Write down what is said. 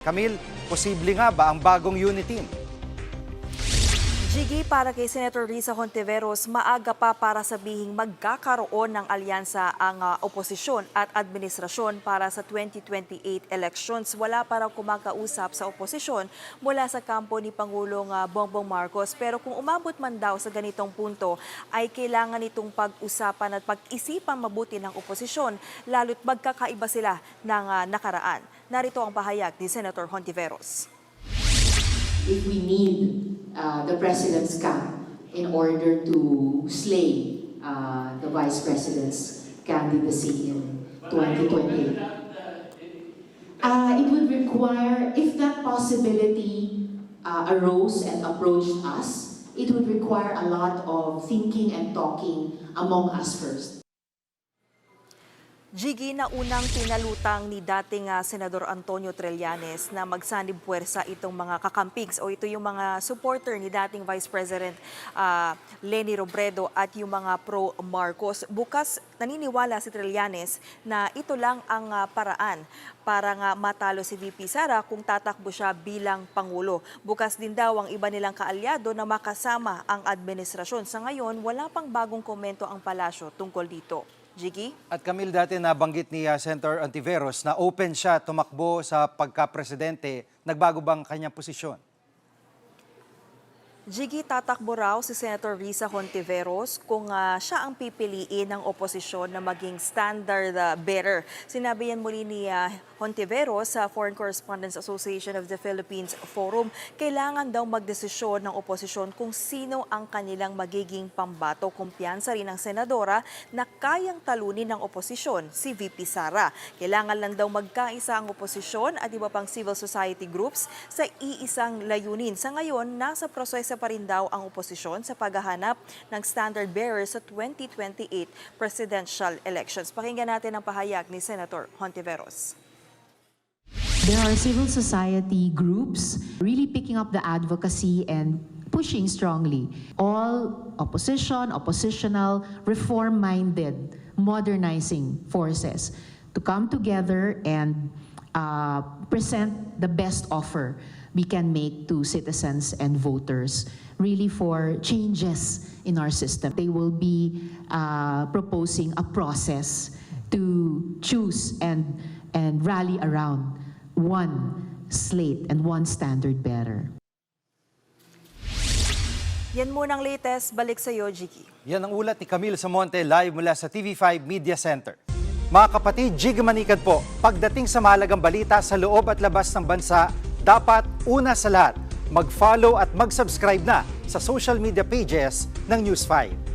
Camille, posible nga ba ang bagong unity team? Jiggy, para kay Senator Risa Hontiveros, maaga pa para sabihing magkakaroon ng alyansa ang oposisyon at administrasyon para sa 2028 elections. Wala para kumakausap sa oposisyon mula sa kampo ni Pangulong Bongbong Marcos. Pero kung umabot man daw sa ganitong punto, ay kailangan itong pag-usapan at pag-isipan mabuti ng oposisyon, lalo't magkakaiba sila ng nakaraan. Narito ang pahayag ni Senator Hontiveros. If we need the President's camp in order to slay the Vice President's candidacy in 2028. It would require, if that possibility arose and approached us, it would require a lot of thinking and talking among us first. Jiggy, na unang pinalutang ni dating Senador Antonio Trillanes na magsanib puwersa itong mga kakampigs o ito yung mga supporter ni dating Vice President Leni Robredo at yung mga pro-Marcos. Bukas naniniwala si Trillanes na ito lang ang paraan para nga matalo si VP Sara kung tatakbo siya bilang Pangulo. Bukas din daw ang iba nilang kaalyado na makasama ang administrasyon. Sa ngayon, wala pang bagong komento ang palasyo tungkol dito. Jiggy? At Camille, dati nabanggit ni Senator Hontiveros na open siya tumakbo sa pagka-presidente. Nagbago bang kanyang posisyon? Jiggy, tatakbo raw si Senator Risa Hontiveros kung siya ang pipiliin ng oposisyon na maging standard bearer. Sinabi yan muli ni Hontiveros sa Foreign Correspondents Association of the Philippines Forum, kailangan daw magdesisyon ng oposisyon kung sino ang kanilang magiging pambato. Kumpiyansa rin ng senadora na kayang talunin ng oposisyon, si VP Sara. Kailangan lang daw magkaisa ang oposisyon at iba pang civil society groups sa iisang layunin. Sa ngayon, nasa proseso pa rin daw ang oposisyon sa paghahanap ng standard bearer sa 2028 presidential elections. Pakinggan natin ang pahayag ni Senator Hontiveros. There are civil society groups really picking up the advocacy and pushing strongly. All opposition, oppositional, reform-minded, modernizing forces to come together and present the best offer we can make to citizens and voters really for changes in our system. They will be proposing a process to choose and rally around one slate and one standard bearer. Yan munang latest. Balik sa iyo, Jiggy. Yan ang ulat ni Camille Samonte live mula sa TV5 Media Center. Mga kapatid, Jiggy Manikad po. Pagdating sa mahalagang balita sa loob at labas ng bansa, dapat una sa lahat, mag-follow at mag-subscribe na sa social media pages ng News 5.